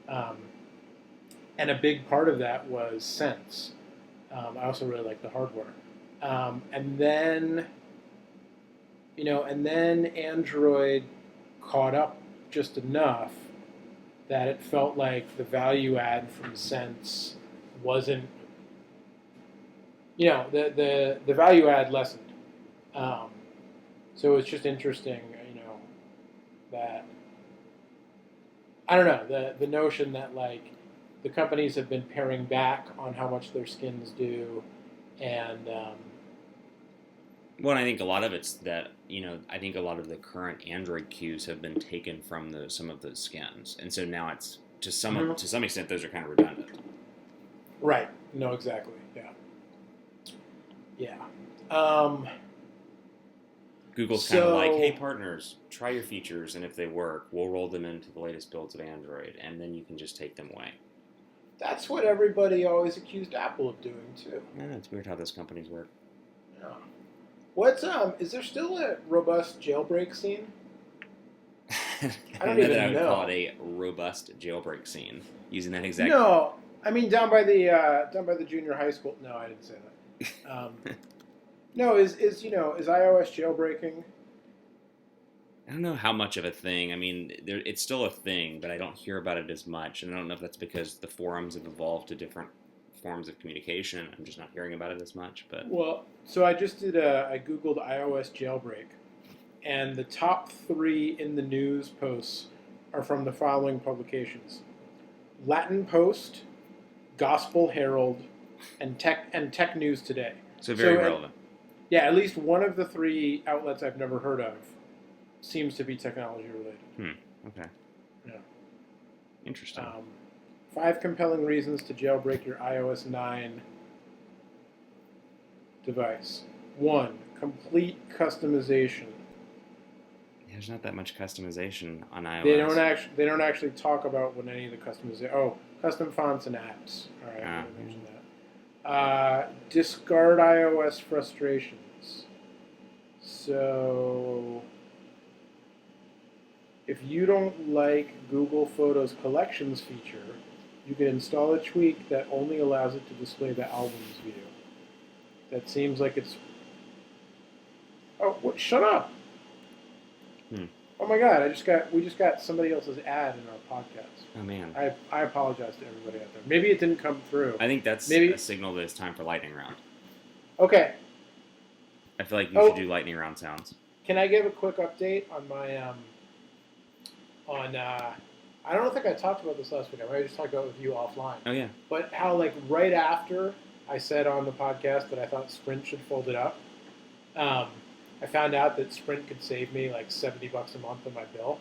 S2: and a big part of that was Sense. I also really liked the hardware, and then. And then Android caught up just enough that it felt like the value add from Sense wasn't, the value add lessened. So it's just interesting, that, I don't know, the notion that, like, the companies have been paring back on how much their skins do, and,
S1: Well, I think a lot of it's that, I think a lot of the current Android queues have been taken from some of those skins, and so now it's to some extent those are kind of redundant.
S2: Right. No, exactly. Yeah.
S1: Google's kind of like, hey, partners, try your features, and if they work, we'll roll them into the latest builds of Android, and then you can just take them away.
S2: That's what everybody always accused Apple of doing too.
S1: Yeah, it's weird how those companies work.
S2: Yeah. Is there still a robust jailbreak scene?
S1: I don't even know. Call it a robust jailbreak scene using that exact.
S2: No, I mean down by the junior high school. No, I didn't say that. No, is iOS jailbreaking?
S1: I don't know how much of a thing. I mean, it's still a thing, but I don't hear about it as much, and I don't know if that's because the forums have evolved to different forms of communication. I'm just not hearing about it as much. But
S2: so I just did I googled iOS jailbreak, and the top 3 in the news posts are from the following publications: Latin Post, Gospel Herald, and Tech News Today.
S1: So very relevant.
S2: At least one of the 3 outlets I've never heard of seems to be technology related.
S1: Okay.
S2: Yeah.
S1: Interesting.
S2: 5 compelling reasons to jailbreak your iOS 9 device. 1. Complete customization.
S1: There's not that much customization on iOS.
S2: They don't actually talk about what any of the customization. Oh, custom fonts and apps. All right, I mentioned that. Discard iOS frustrations. So, if you don't like Google Photos Collections feature, you can install a tweak that only allows it to display the albums view. That seems like it's... Oh, what? Shut up! Oh my God! We just got somebody else's ad in our podcast.
S1: Oh man!
S2: I apologize to everybody out there. Maybe it didn't come through.
S1: I think that's a signal that it's time for lightning round.
S2: Okay.
S1: I feel like you should do lightning round sounds.
S2: Can I give a quick update on my I don't think I talked about this last week. I might have just talked about it with you offline.
S1: Oh yeah.
S2: But how right after I said on the podcast that I thought Sprint should fold it up, I found out that Sprint could save me like $70 a month on my bill,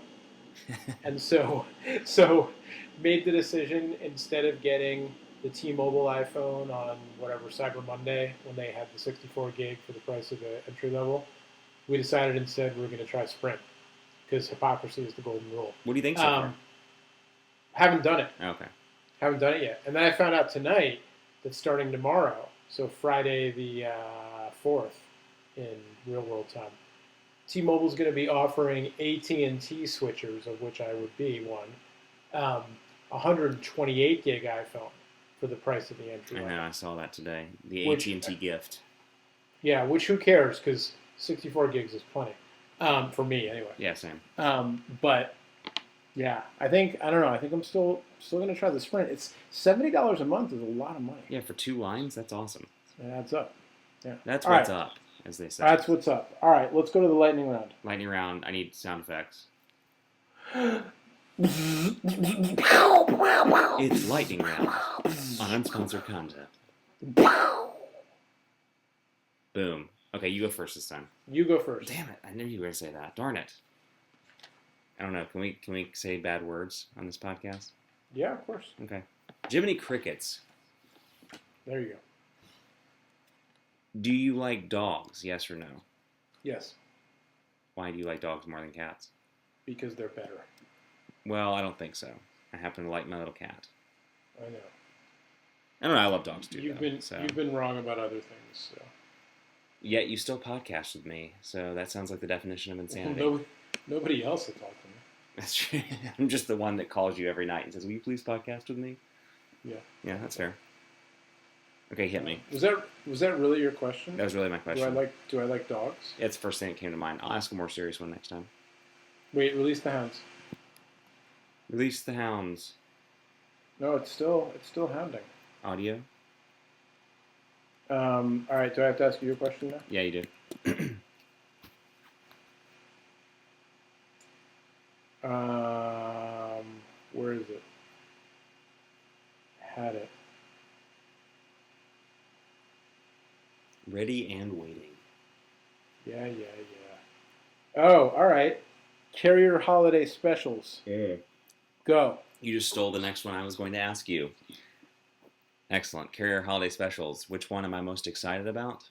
S2: and so made the decision, instead of getting the T-Mobile iPhone on whatever Cyber Monday when they had the 64 gig for the price of the entry level, we decided instead we were going to try Sprint because hypocrisy is the golden rule.
S1: What do you think so far?
S2: Haven't done it.
S1: Okay.
S2: Haven't done it yet. And then I found out tonight that's starting tomorrow. So Friday the 4th in real world time. T-Mobile's going to be offering AT&T switchers, of which I would be one, 128 gig iPhone for the price of the entry
S1: I
S2: level.
S1: know, I saw that today. The
S2: Which-
S1: AT&T gift.
S2: Yeah, which who cares? Because 64 gigs is plenty for me anyway.
S1: Yeah, same.
S2: But yeah, I don't know. I think I'm still gonna try the Sprint. It's $70 a month is a lot of money.
S1: Yeah, for 2 lines, that's awesome.
S2: It adds up. Yeah,
S1: That's
S2: All
S1: what's
S2: right.
S1: up, as they say.
S2: That's what's up. All right, let's go to the lightning round.
S1: Lightning round, I need sound effects. It's lightning round on unsponsored content. Boom. Okay, you go first this time.
S2: You go first.
S1: Damn it! I knew you were gonna say that. Darn it. I don't know. Can we say bad words on this podcast?
S2: Yeah, of course.
S1: Okay. Jiminy Crickets.
S2: There you go.
S1: Do you like dogs? Yes or no?
S2: Yes,
S1: Why do you like dogs more than cats?
S2: because they're better.
S1: Well, I don't think so. I happen to like my little cat.
S2: I know.
S1: I don't know. I love dogs too.
S2: You've
S1: though,
S2: been wrong about other things. So.
S1: Yet you still podcast with me, so that sounds like the definition of insanity.
S2: Nobody else will talk to me.
S1: That's true. I'm just the one that calls you every night and says, "Will you please podcast with me?"
S2: Yeah.
S1: Yeah, that's fair. Okay, hit me.
S2: Was that really your question?
S1: That was really my question.
S2: Do I like dogs?
S1: It's the first thing that came to mind. I'll ask a more serious one next time.
S2: Wait, release the hounds.
S1: Release the hounds.
S2: No, it's still hounding.
S1: Audio?
S2: All right, do I have to ask you a question now?
S1: Yeah, you do.
S2: Where is it? Had it.
S1: Ready and waiting.
S2: Yeah. Oh, all right. Carrier holiday specials.
S1: Yeah.
S2: Go.
S1: You just stole the next one I was going to ask you. Excellent. Carrier holiday specials. Which one am I most excited about?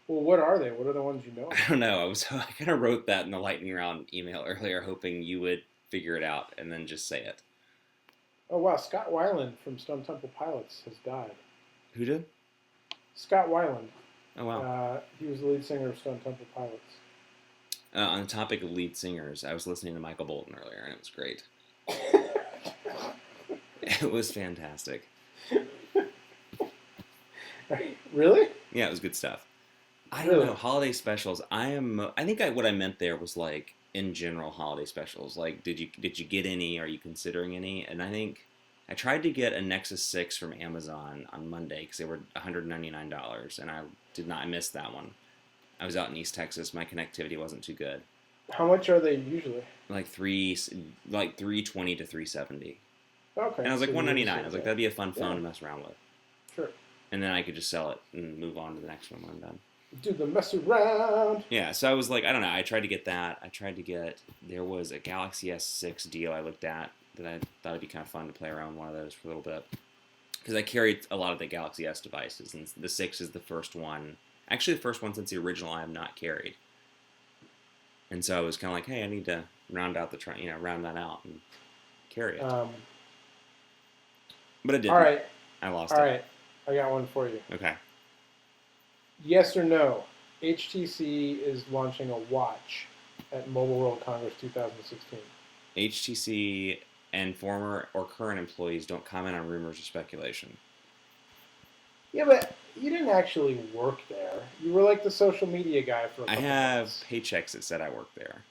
S2: Well, what are they? What are the ones you know?
S1: I don't know. I kind of wrote that in the lightning round email earlier, hoping you would figure it out and then just say it.
S2: Oh, wow. Scott Weiland from Stone Temple Pilots has died.
S1: Who did?
S2: Scott Weiland.
S1: Oh, wow.
S2: He was the lead singer of Stone Temple Pilots.
S1: On the topic of lead singers, I was listening to Michael Bolton earlier, and it was great. It was fantastic.
S2: Really?
S1: Yeah, it was good stuff. I don't
S2: Really?
S1: know, holiday specials. I think what I meant there was like in general holiday specials. Like, did you get any? Are you considering any? And I think I tried to get a Nexus 6 from Amazon on Monday because they were $199, and I missed that one. I was out in East Texas. My connectivity wasn't too good.
S2: How much are they usually?
S1: Like $320 to $370.
S2: Okay.
S1: And I was like
S2: so
S1: $199. I
S2: you-
S1: was like, that'd be a fun phone
S2: Yeah.
S1: to mess around with.
S2: Sure.
S1: And then I could just sell it and move on to the next one when I'm done.
S2: Do the mess around.
S1: Yeah, so I was like, I don't know. I tried to get that. There was a Galaxy S6 deal I looked at that I thought it'd be kind of fun to play around with one of those for a little bit. Because I carried a lot of the Galaxy S devices, and the 6 is the first one. Actually, the first one since the original I have not carried. And so I was kind of like, hey, I need to round that out and carry it. But I didn't.
S2: All right.
S1: I lost
S2: All
S1: it.
S2: right. I got one for you.
S1: Okay.
S2: Yes or no? HTC is launching a watch at Mobile World Congress 2016.
S1: HTC and former or current employees don't comment on rumors or speculation.
S2: Yeah, but you didn't actually work there. You were like the social media guy for a
S1: I
S2: couple
S1: have
S2: months.
S1: paychecks that said I worked there.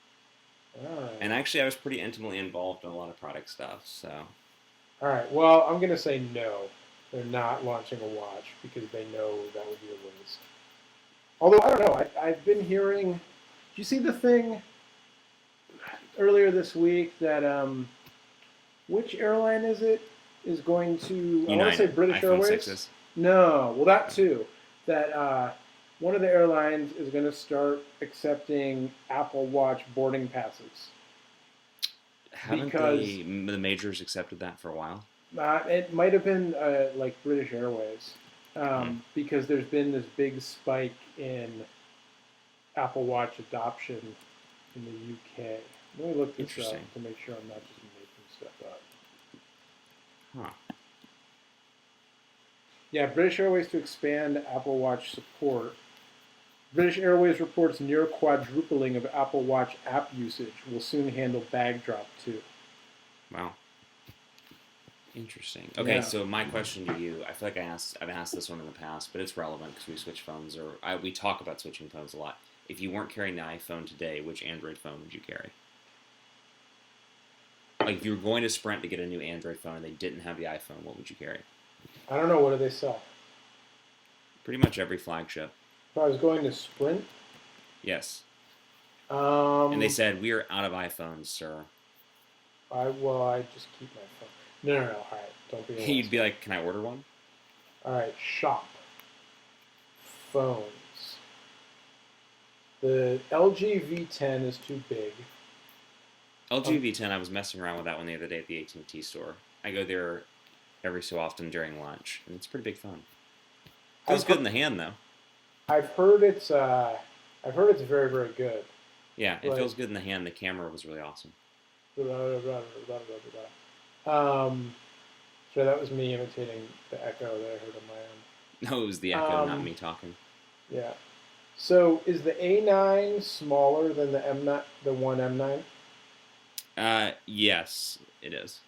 S2: All right.
S1: And actually, I was pretty intimately involved in a lot of product stuff, so...
S2: All right. Well, I'm going to say no. They're not launching a watch because they know that would be a waste. Although, I don't know. I've been hearing... Did you see the thing earlier this week that... which airline is it? Is going to... I want to say British
S1: iPhone
S2: Airways?
S1: 6s.
S2: No. Well, that too. That one of the airlines is going to start accepting Apple Watch boarding passes.
S1: Haven't
S2: Because-
S1: the majors accepted that for a while?
S2: It might have been like British Airways, because there's been this big spike in Apple Watch adoption in the UK. Let me look this up
S1: Interesting.
S2: to make sure I'm not just making stuff up.
S1: Huh.
S2: Yeah, British Airways to expand Apple Watch support. British Airways reports near quadrupling of Apple Watch app usage. Will soon handle bag drop too.
S1: Wow. Interesting. Okay,
S2: Yeah.
S1: so my question to you, I feel like I've asked this one in the past, but it's relevant because we switch phones, we talk about switching phones a lot. If you weren't carrying the iPhone today, which Android phone would you carry? Like, if you were going to Sprint to get a new Android phone and they didn't have the iPhone, what would you carry?
S2: I don't know, what do they sell?
S1: Pretty much every flagship.
S2: If I was going to Sprint,
S1: Yes.
S2: um,
S1: And they said, we are out of iPhones, sir.
S2: I just keep my phone. No. All right, don't be.
S1: You'd be like, can I order one?
S2: All right, shop phones. The LG V10 is too big.
S1: LG V10, I was messing around with that one the other day at the AT&T store. I go there every so often during lunch, and it's a pretty big phone. Feels good in the hand, though.
S2: I've heard it's very, very good.
S1: Yeah, it feels good in the hand. The camera was really awesome.
S2: So that was me imitating the echo that I heard on my own.
S1: No, it was the echo, not me talking.
S2: Yeah. So is the A9 smaller than the M9, the one M9?
S1: Yes, it is.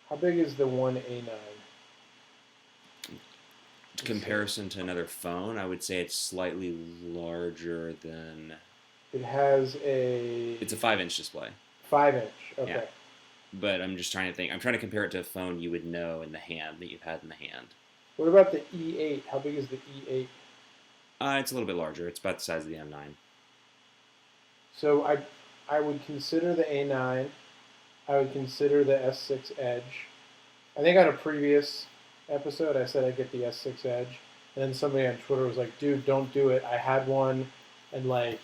S2: How big is the one A9?
S1: Comparison to another phone, I would say it's slightly larger than.
S2: It has a.
S1: It's a 5-inch display.
S2: 5-inch. Okay.
S1: Yeah. But I'm just trying to think. I'm trying to compare it to a phone you would know in the hand that you've had in the hand.
S2: What about the E8? How big is the E8?
S1: It's a little bit larger. It's about the size of the M9.
S2: So I would consider the A9. I would consider the S6 Edge. I think on a previous episode I said I'd get the S6 Edge, and then somebody on Twitter was like, "Dude, don't do it. I had one, and like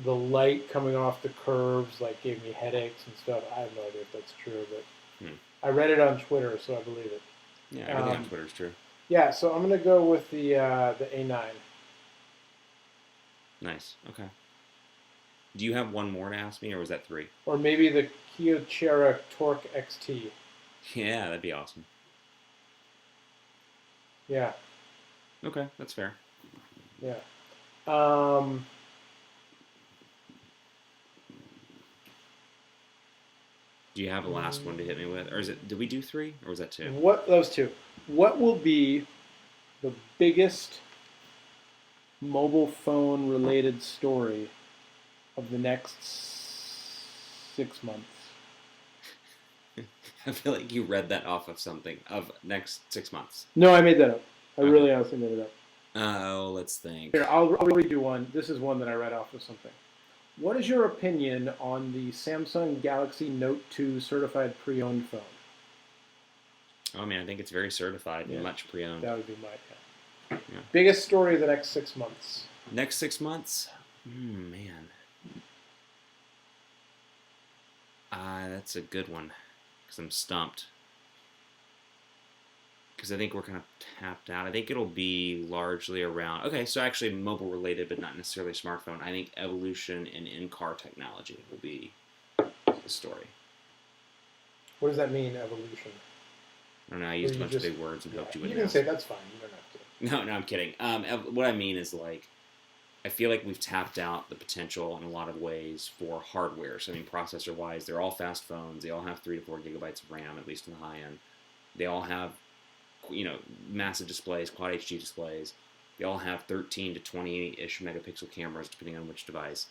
S2: the light coming off the curves like gave me headaches and stuff." I have no idea if that's true, but I read it on Twitter, so I believe it.
S1: Yeah, everything on Twitter is true.
S2: Yeah, so I'm gonna go with the A9.
S1: Nice. Okay. Do you have one more to ask me, or was that 3?
S2: Or maybe the Kyocera Torque XT.
S1: Yeah, that'd be awesome.
S2: Yeah.
S1: Okay, that's fair.
S2: Yeah.
S1: Do you have a last one to hit me with, or is it? Did we do 3, or was that 2?
S2: Those 2? What will be the biggest mobile phone related story of the next 6 months?
S1: I feel like you read that off of something of next 6 months.
S2: No, I made that up. I
S1: Okay.
S2: really honestly made it up.
S1: Oh, let's think.
S2: Here, I'll read you one. This is one that I read off of something. What is your opinion on the Samsung Galaxy Note 2 certified pre-owned phone?
S1: Oh man, I think it's very certified and much pre-owned.
S2: That would be my pick. Yeah. Biggest story of the next 6 months.
S1: Next 6 months? Man. That's a good one. Because I'm stumped. Because I think we're kind of tapped out. I think it'll be largely around. Okay, so actually mobile related, but not necessarily smartphone. I think evolution in in-car technology will be the story.
S2: What does that mean, evolution?
S1: I don't know. I used a bunch of big words and hoped you wouldn't.
S2: You can say that's fine. You don't have to.
S1: No, I'm kidding. What I mean is like, I feel like we've tapped out the potential in a lot of ways for hardware. So I mean, processor-wise, they're all fast phones. They all have 3 to 4 gigabytes of RAM, at least in the high end. They all have, massive displays, Quad HD displays. They all have 13 to 20-ish megapixel cameras, depending on which device.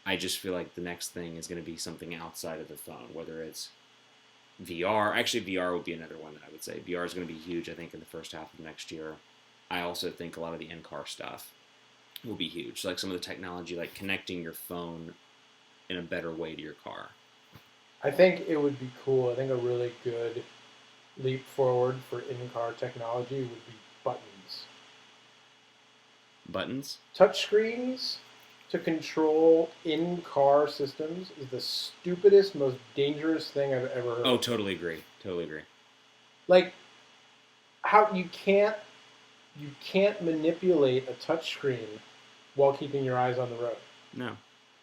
S1: I just feel like the next thing is going to be something outside of the phone, whether it's VR. Actually, VR would be another one that I would say. VR is going to be huge, I think, in the first half of next year. I also think a lot of the in-car stuff will be huge. So like some of the technology, like connecting your phone in a better way to your car.
S2: I think it would be cool. I think a really good leap forward for in-car technology would be buttons.
S1: Buttons?
S2: Touchscreens to control in-car systems is the stupidest, most dangerous thing I've ever heard.
S1: Oh, totally agree. Totally agree.
S2: Like, how you can't manipulate a touchscreen while keeping your eyes on the road.
S1: No.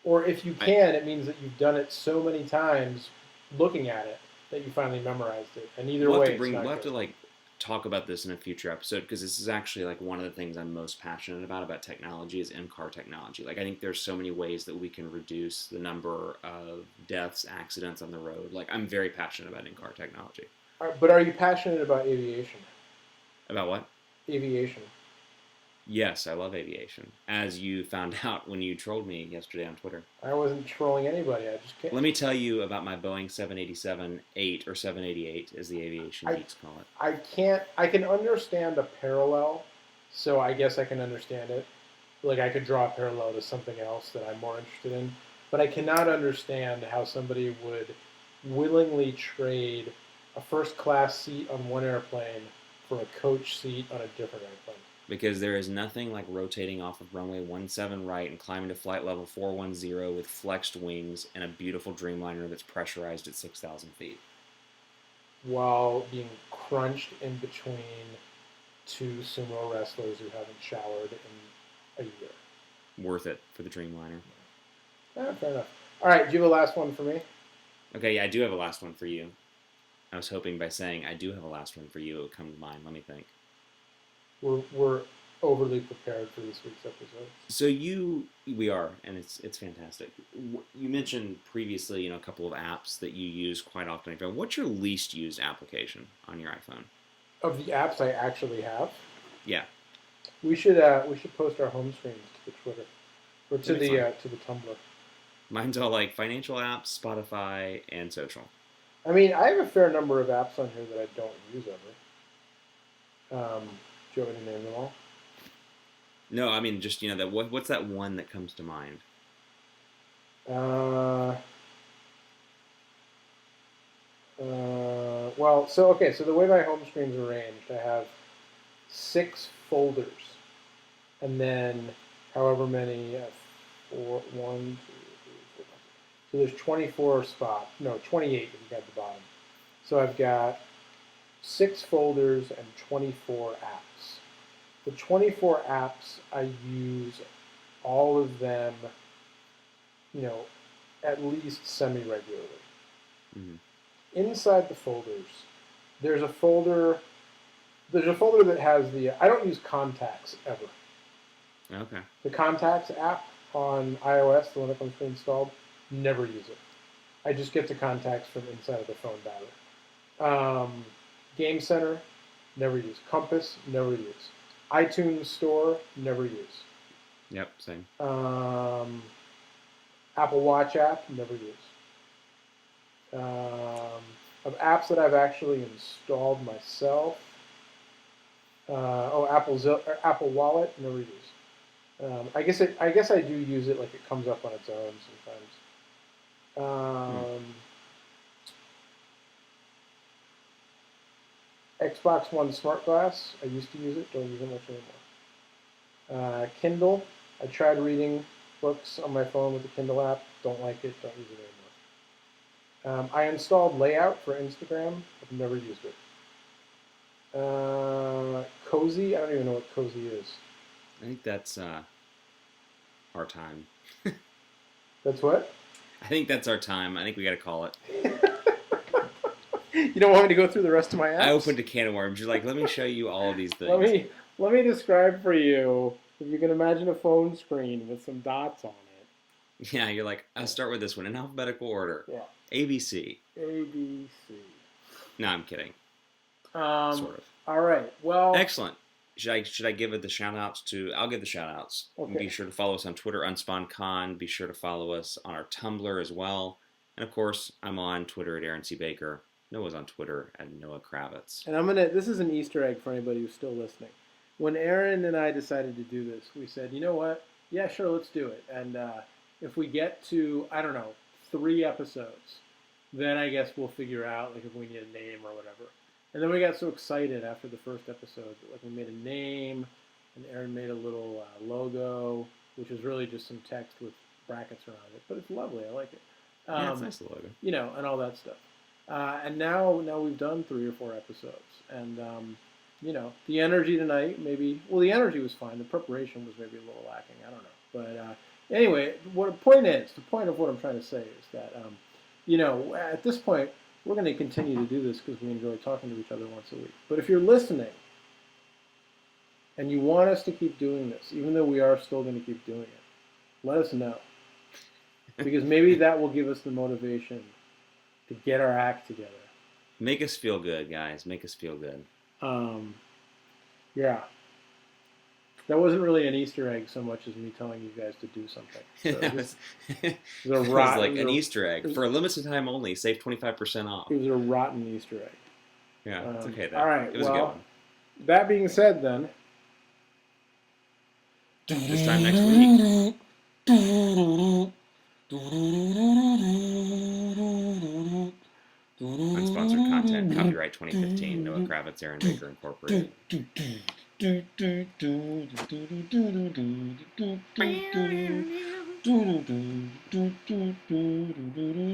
S2: Or if you can, it means that you've done it so many times looking at it that you finally memorized it. And either way,
S1: we'll have to like talk about this in a future episode because this is actually like one of the things I'm most passionate about technology is in-car technology. Like I think there's so many ways that we can reduce the number of deaths, accidents on the road. Like I'm very passionate about in-car technology.
S2: But are you passionate about aviation?
S1: About what?
S2: Aviation.
S1: Yes, I love aviation. As you found out when you trolled me yesterday on Twitter.
S2: I wasn't trolling anybody. I just can't.
S1: Let me tell you about my Boeing 787-8 or 788, as the aviation geeks call it.
S2: I can't. I can understand a parallel, so I guess I can understand it. Like I could draw a parallel to something else that I'm more interested in, but I cannot understand how somebody would willingly trade a first-class seat on one airplane for a coach seat on a different airplane.
S1: Because there is nothing like rotating off of runway 17 right and climbing to flight level 410 with flexed wings and a beautiful Dreamliner that's pressurized at 6,000 feet.
S2: While being crunched in between two sumo wrestlers who haven't showered in a year.
S1: Worth it for the Dreamliner.
S2: Fair enough. All right, do you have a last one for me?
S1: Okay, yeah, I do have a last one for you. I was hoping by saying I do have a last one for you, it would come to mind. Let me think.
S2: We're overly prepared for this week's episode.
S1: So we are, and it's fantastic. You mentioned previously, a couple of apps that you use quite often on your phone. What's your least used application on your iPhone?
S2: Of the apps I actually have,
S1: yeah,
S2: we should post our home screens to the Twitter or to the Tumblr.
S1: Mine's all like financial apps, Spotify, and social.
S2: I mean, I have a fair number of apps on here that I don't use ever. Do you want me to name them all?
S1: No, I mean just that. What's that one that comes to mind?
S2: Well, so the way my home screen's arranged, I have 6 folders, and then however many, 4, 1, 2, 3, 4. So there's 24 spots. No, 28 if you got the bottom. So I've got 6 folders and 24 apps. The 24 apps, I use all of them, at least semi-regularly.
S1: Mm-hmm.
S2: Inside the folders, there's a folder that has I don't use Contacts ever.
S1: Okay.
S2: The Contacts app on iOS, the one that comes pre-installed, never use it. I just get the contacts from inside of the phone battery. Game Center, never use. Compass, never use. iTunes Store, never use.
S1: Yep, same.
S2: Apple Watch app, never use. Of apps that I've actually installed myself, Apple Wallet, never use. I guess I do use it like it comes up on its own sometimes. Xbox One Smart Glass, I used to use it, don't use it much anymore. Kindle, I tried reading books on my phone with the Kindle app, don't like it, don't use it anymore. I installed Layout for Instagram, I've never used it. Cozy, I don't even know what Cozy is.
S1: I think that's our time.
S2: That's what?
S1: I think that's our time. I think we got to call it.
S2: You don't want me to go through the rest of my apps?
S1: I opened a can of worms. You're like, let me show you all of these things.
S2: Let me describe for you, if you can imagine a phone screen with some dots on it.
S1: Yeah, you're like, I'll start with this one in alphabetical order.
S2: Yeah.
S1: ABC.
S2: ABC.
S1: No, I'm kidding.
S2: Sort of. All right. Well.
S1: Excellent. Should I give it the shout outs to? I'll give the shout outs.
S2: Okay.
S1: Be sure to follow us on Twitter, UnspawnCon. Be sure to follow us on our Tumblr as well. And of course, I'm on Twitter at Aaron C. Baker. Noah's on Twitter at Noah Kravitz.
S2: And this is an Easter egg for anybody who's still listening. When Aaron and I decided to do this, we said, you know what? Yeah, sure, let's do it. And if we get to, 3 episodes, then I guess we'll figure out if we need a name or whatever. And then we got so excited after the first episode that we made a name, and Aaron made a little logo, which is really just some text with brackets around it. But it's lovely. I like it.
S1: Yeah, it's a nice logo.
S2: And all that stuff. And now we've done 3 or 4 episodes, and the energy tonight the energy was fine. The preparation was maybe a little lacking. I don't know, but anyway, the point of what I'm trying to say is that at this point we're going to continue to do this because we enjoy talking to each other once a week. But if you're listening and you want us to keep doing this, even though we are still going to keep doing it, let us know. Because maybe that will give us the motivation to get our act together.
S1: Make us feel good, guys. Make us feel good.
S2: Yeah. That wasn't really an Easter egg so much as me telling you guys to do something. So
S1: It was,
S2: it was a rotten,
S1: like an Easter egg. For a limited time only, save 25% off.
S2: It was a rotten Easter egg.
S1: Yeah, it's okay though.
S2: All right,
S1: It was a good one.
S2: That being said then.
S1: This time next week. Unsponsored content, copyright 2015, Noah Kravitz, Aaron Baker Incorporated.